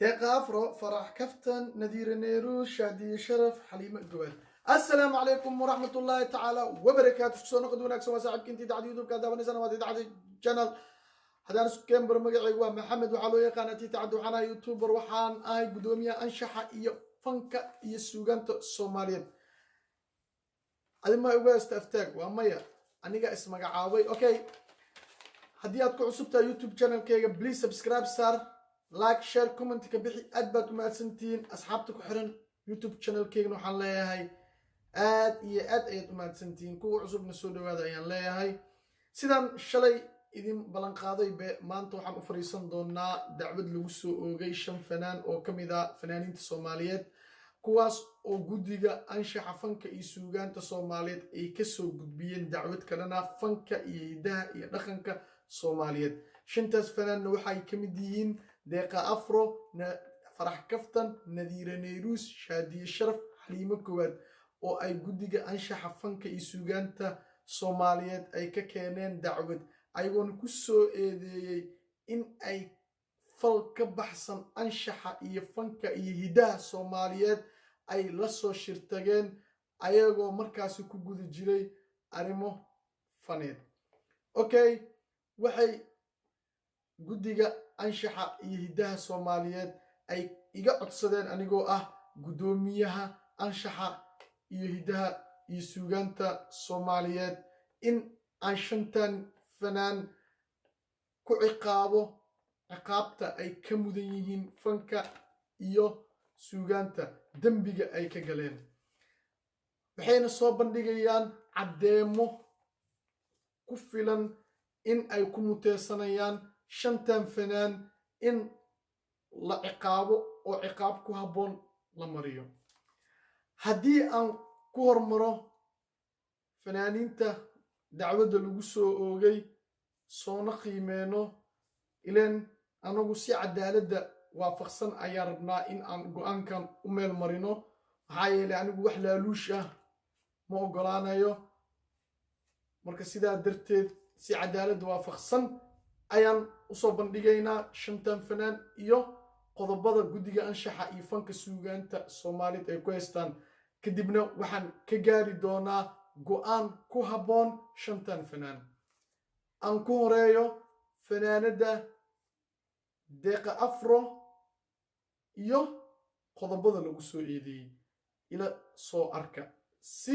دقة أفرو فرح كفتن نذير نيروز شادي شرف حليمة جوال. السلام عليكم ورحمة الله تعالى وبركاته. شلون قدونك سوا ساعد كنتي تعد يوتيوب كذا ونسنا ما تعد channel هذا سكين برمجة عيوا محمد وعلوية قناتي تعد وحنا يوتيوبر وحان آي قدومية أنشحة إيو فنكا إيو سوغانتو الصوماليين. هذا ما يبغى استفتاك وأمية أنيقا اسمك عاوي أوكي هدي أتكو عصبتا يوتيوب channel كيغا بليز سبسكرايب صار لايك شير كومنت كبixi aad baad u mahadsantihiin asxaabta ku xiran youtube channel keegna waxaan leeyahay aad iyo aad ayaad u mahadsantihiin kuwa cusubna soo dhawaada ayaan leeyahay sidaan shalay idin ballan qaaday maanta waxaan u fariisan doonaa dacwad lagu soo oogay 5 fanaan oo kamid ah fanaaniinta Soomaaliyeed kuwaas oo guddiga anshaxa fanka iyo suugaanta Soomaaliyeed ay ka soo gudbiyeen dacwad kalena fanka iyo hidaha iyo dhaqanka Soomaaliyeed shantaas fanaanna waxay kamid yihiin دقة أفرو فرح كفتن نذير نيروز شادي شرف حليمة جوال أو أي جودجا أنشح فنك إسوجانتا صوماليات أي ككينين دعوت أيون كسو إن أي فلك بحثا أنشح فنك يهدا صوماليات أي لسو شرتجين أيغو مركز كوجود جري أريمو فنيد أوكي وحي guddiga anshaxa iyo hidaha Soomaaliyeed ay iga codsadeen anigoo ah gudoomiyaha anshaxa iyo hidaha iyo suugaanta Soomaaliyeed in aan shantan fanaan ku ciqaabta ay ka mudan yihiin fanka iyo suugaanta dambiga ay ka galeen waxayna soo bandhigayaan caddeemo ku filan in ay ku muteysanayaan shantan fanaan in la ciqaabo oo ciqaab ku habboon la mariyo haddii aan ku hormaro fanaaniinta dacwadda lagu soo oogay soona qiimeeno ileen anagu si cadaaladda waafaqsan ayaa rabnaa in aan go'aankan u meel marino maxaa yeelay anigu wax laaluush ah ma ogolaanayo marka sidaa darteed si cadaaladda waafaqsan ayaan usoo bandhigaynaa shantan fanaan iyo qodobada guddiga anshaxa iyo fanka suugaanta Soomaaliyeed ay ku haystaan kadibna waxaan ka gaari doonaa go'aan ku habboon shantan fanaan aan ku horeeyo fanaanada Deqa Afro iyo qodobada lagu soo eedeeyay ila soo arka si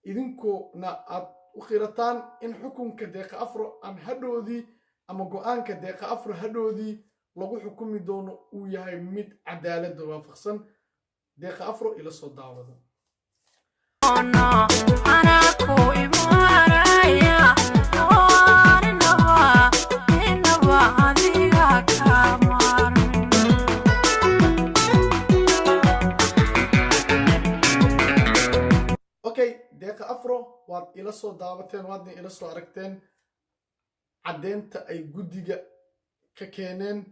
idinkoona aad u qirataan in xukunka Deqa Afro aan hadhoodii ama go'aanka Deqa Afro hadhoodii lagu xukumi doono uu yahay mid cadaalad waafaqsan Deqa Afro ila soo daawada okay Deqa Afro waad ila soo daawateen waadna ila soo aragteen caddeynta ay guddiga ka keeneen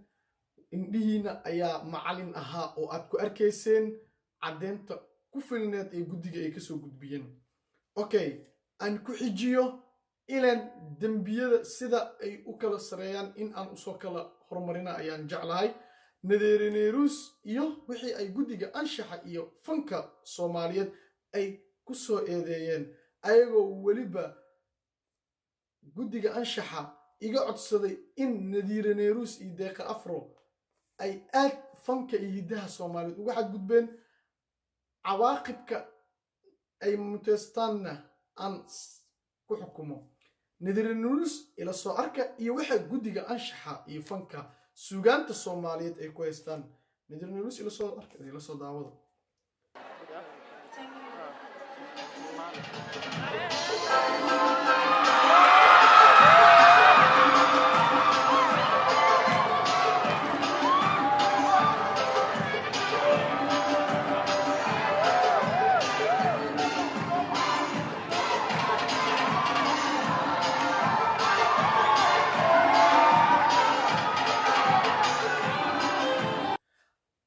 indhihiina ayaa macalin ahaa oo aad ku arkayseen caddeynta ku filneed ee guddiga ay ka soo gudbiyeen okay aan ku xijiyo ilaan dambiyada sida ay u kala sareeyaan in aan usoo kala horumarina ayaan jeclahay Nadiir Neyruus iyo wixii ay guddiga anshaxa iyo fanka Soomaaliyeed ay ku soo eedeeyeen ayagoo weliba guddiga anshaxa iga codsaday in Nadiir Neyruus iyo Deqa Afro ay aad fanka iyo hidaha Soomaaliyeed uga xadgudbeen cawaaqibka ay muteystaanna aan ku xukumo Nadiir Neyruus ila soo arka iyo waxa guddiga anshaxa iyo fanka suugaanta Soomaaliyeed ay ku haystaan Nadiir Neyruus ila soo arka ila soo daawada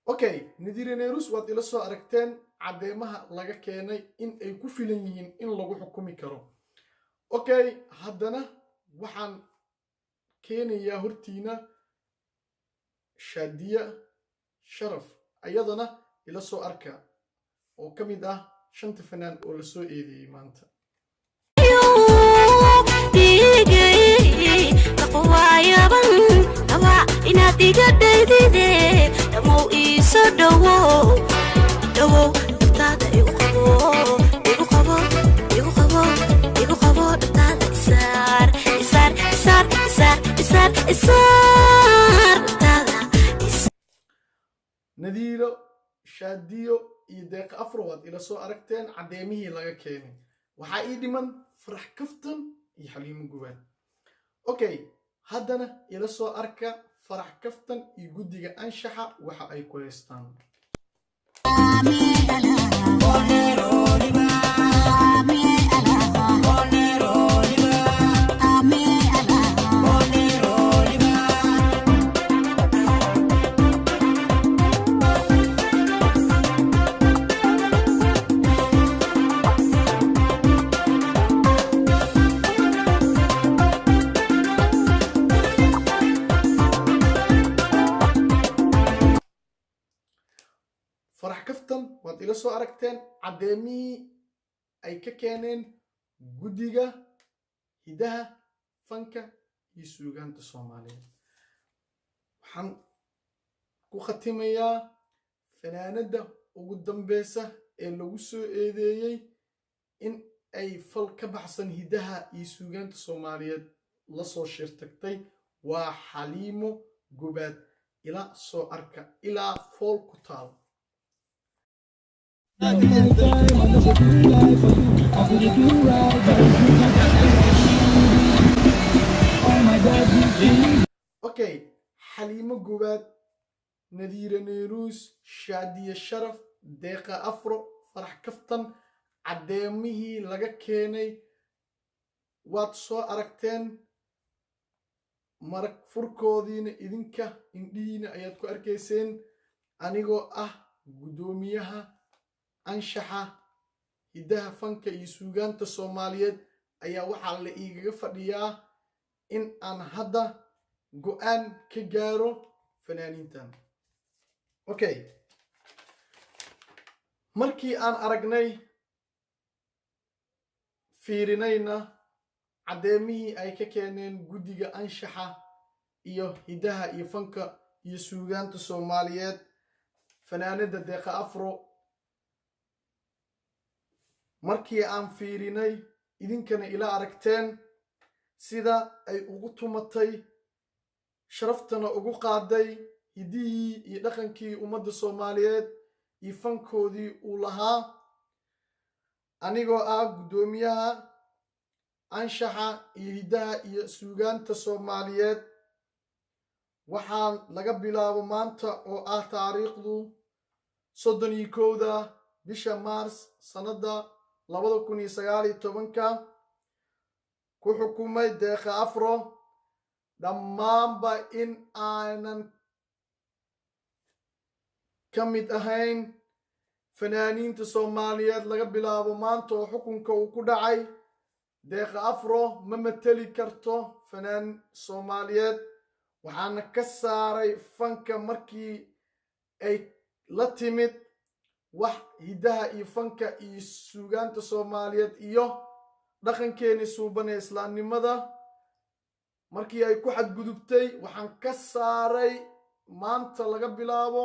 okay Nadiir Neyruus waad ila soo aragteen caddeemaha laga keenay in ay ku filan yihiin in lagu xukumi karo okay haddana waxaan keenayaa hortiina شادية sharaf ayadana ila soo arka oo ka mid ah 5 fanaan oo la soo eedeeyay maanta. Nadiiro, Shaadiyo iyo Deeq Afro waad ila soo aragteen cadeemihii laga keenay. waxaa ii dhiman Farax Kaftan iyo Xaliimo Gubaan. Okay, haddana ila soo arka Farax Kaftan iyo guddiga anshaxa waxa ay ku haystaan. Farax Kaftan waad ila soo aragteen cadeemihii ay ka keeneen guddiga hidaha fanka iyo suugaanta Soomaaliyeed. waxaan ku khatimayaa fanaanada ugu dambeysa ee lagu soo eedeeyay in ay fal ka baxsan hidaha iyo suugaanta Soomaaliyeed la soo shirtagtay waa Xaliimo Gubaan. ila soo arka ilaa fool ku taal. Okay, Xaliimo Gubaan, Nadiira Neyruus, Shaadiye Sharaf, Deeqa Afro, Farax Kaftan cadeemihii laga keenay waad soo aragteen. marag furkoodiina idinka indhihiina ayaad ku arkayseen. anigoo ah guddoomiyaha anshaxa hidaha fanka iyo suugaanta Soomaaliyeed ayaa waxaa la iigaga fadhiyaa in aan hadda go'aan ka gaaro fanaaniintan. Okay, markii aan aragnay fiirinayna cadeemihii ay ka keeneen guddiga anshaxa iyo hidaha iyo fanka iyo suugaanta Soomaaliyeed fanaanada Deeqa Afro, markii aan fiirinay idinkana ila aragteen sida ay ugu tumatay sharaftana ugu qaaday hidihii iyo dhaqankii ummadda Soomaaliyeed iyo fankoodii uu lahaa. anigoo ah guddoomiyaha anshaxa iyo hidaha iyo suugaanta Soomaaliyeed, waxaan laga bilaabo maanta oo ah taariikhdu 31 bisha Maars sanada 2019 ku xukumay Deeqa Afro dhammaanba in aanan ka mid ahayn fanaaniinta Soomaaliyeed laga bilaabo maanta oo xukunka uu ku dhacay. Deeqa Afro ma mateli karto fanaan Soomaaliyeed, waxaana ka saaray fanka markii ay la timid wax hidaha iyo fanka iyo suugaanta Soomaaliyeed iyo dhaqankeeni suuban ee islaamnimada markii ay ku xadgudubtay. waxaan ka saaray maanta laga bilaabo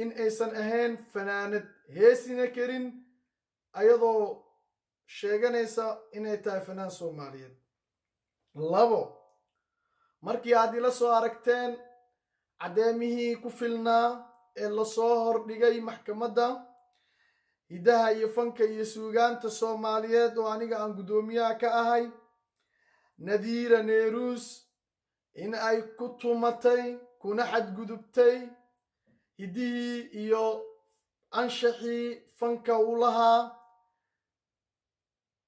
in aysan ahayn fanaanad heesina karin ayadoo sheeganaysa inay tahay fanaan Soomaaliyeed. 2, markii aad ila soo aragteen cadeemihii ku filnaa ee la soo hordhigay maxkamadda hidaha iyo fanka iyo suugaanta Soomaaliyeed oo aniga aan guddoomiyaha ka ahay, Nadiira Neyruus in ay ku tumatay kuna xadgudubtay hidihii iyo anshaxii fanka u lahaa.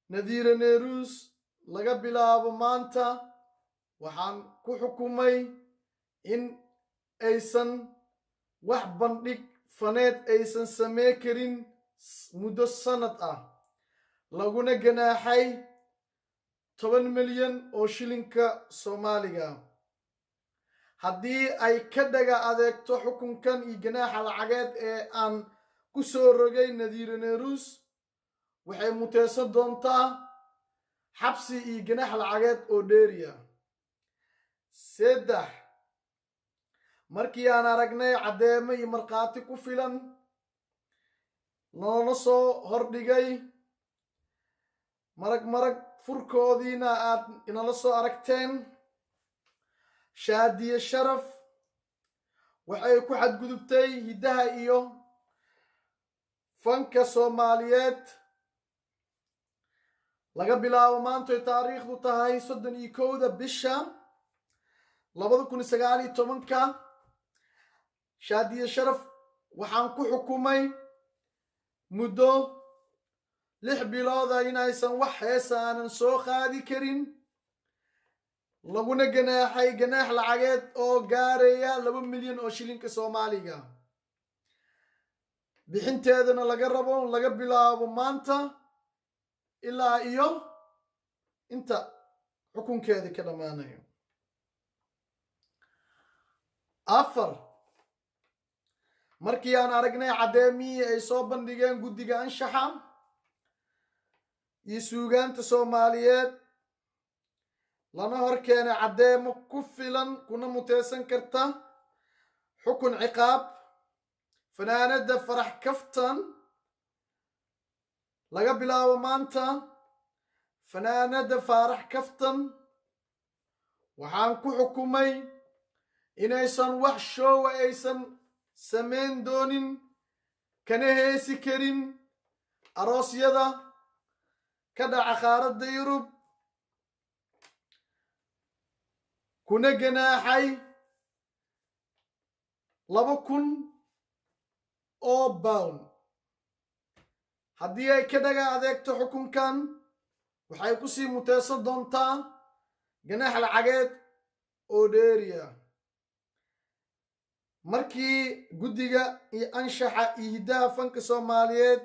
Nadiira Neyruus laga bilaabo maanta waxaan ku xukumay in aysan wax bandhig faneed aysan samee karin muddo sanad ah, laguna ganaaxay 10 milyan oo shilinka Soomaaliga. haddii ay ka dhaga adeegto xukunkan iyo ganaaxa lacageed ee aan ku soo rogay Nadiire Nairus waxay muteysan doontaa xabsi iyo ganaax lacageed oo dheeriya. 3 markii aan aragnay caddeemo iyo markhaati ku filan loola soo hordhigay marag furkoodiina aad inala soo aragteen, Shaadiye Sharaf waxay ku xadgudubtay hiddaha iyo fanka Soomaaliyeed laga bilaabo maanta ay taariikhdu tahay 31 bisha 2019. Shaadiye Sharaf waxaan ku xukumay muddo 6 bilood inaysan wax heesa aanan soo qaadi karin, laguna ganaaxay ganaax lacageed oo gaaraya 2 milyan oo shilinka Soomaaliga, bixinteedana laga rabo laga bilaabo maanta ilaa iyo inta xukunkeeda ka dhamaanayo. 4 markii aan aragnay caddeemihii ay soo bandhigeen guddiga anshaxa iyo suugaanta Soomaaliyeed lana hor keenay caddeemo ku filan kuna muteysan karta xukun ciqaab, fanaanada Farax Kaftan laga bilaabo maanta fanaanada Farax Kaftan waxaan ku xukumay inaysan wax show aysan samayn doonin kana heesi karin aroosyada ka dhaca qaaradda Yurub, kuna ganaaxay 2,000 oo pound. haddii ay ka dhaga adeegto xukunkan waxay ku sii muteysan doontaa ganaax lacageed oo dheeriya. markii guddiga iyo anshaxa iyo hiddaha fanka Soomaaliyeed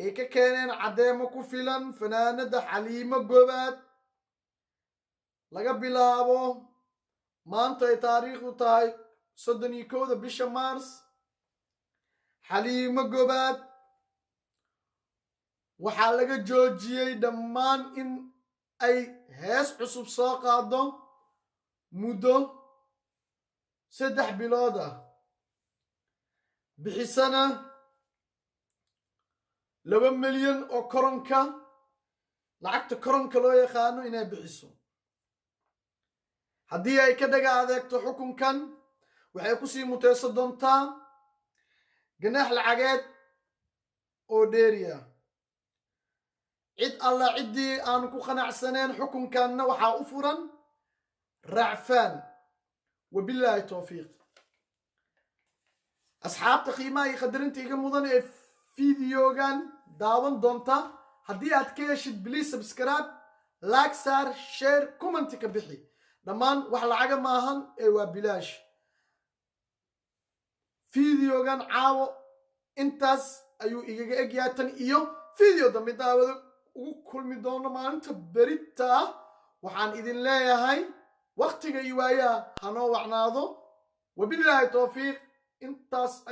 ay ka keeneen caddeemo ku filan fanaanada Xaliimo Gobaad laga bilaabo maanta ay taariikhdu tahay 31 bisha Maars, Xaliimo Gobaad waxaa laga joojiyey dhammaan in ay hees cusub soo qaado muddo 3 bilood bixisana 2 milyan oo koronka lacagta koronka loo yaqaano inay bixiso. haddii ay ka dhaga adeegto xukunkan waxay ku sii muteysan doontaa ganaax lacageed oo dheeriya. cid alla ciddii aan ku qanacsaneen xukunkanna waxaa u furan racfaan. وبالله التوفيق. أصحاب تقييمها يقدرنتي إيجا مدن فيديو جان داون دونتا هدي أتكيشد بليز سبسكرايب لايك سار شير كومنت كبحي دمان وحل عجب ماهن ايوا بلاش فيديو جان عاو انتاس ايو إيجا اجياتن ايو فيديو دمي داود وكل مدونا ما انت بريتا وحان إذن لا يا هاي وقتك يوايا هنو وعناضو وبالله التوفيق انتاس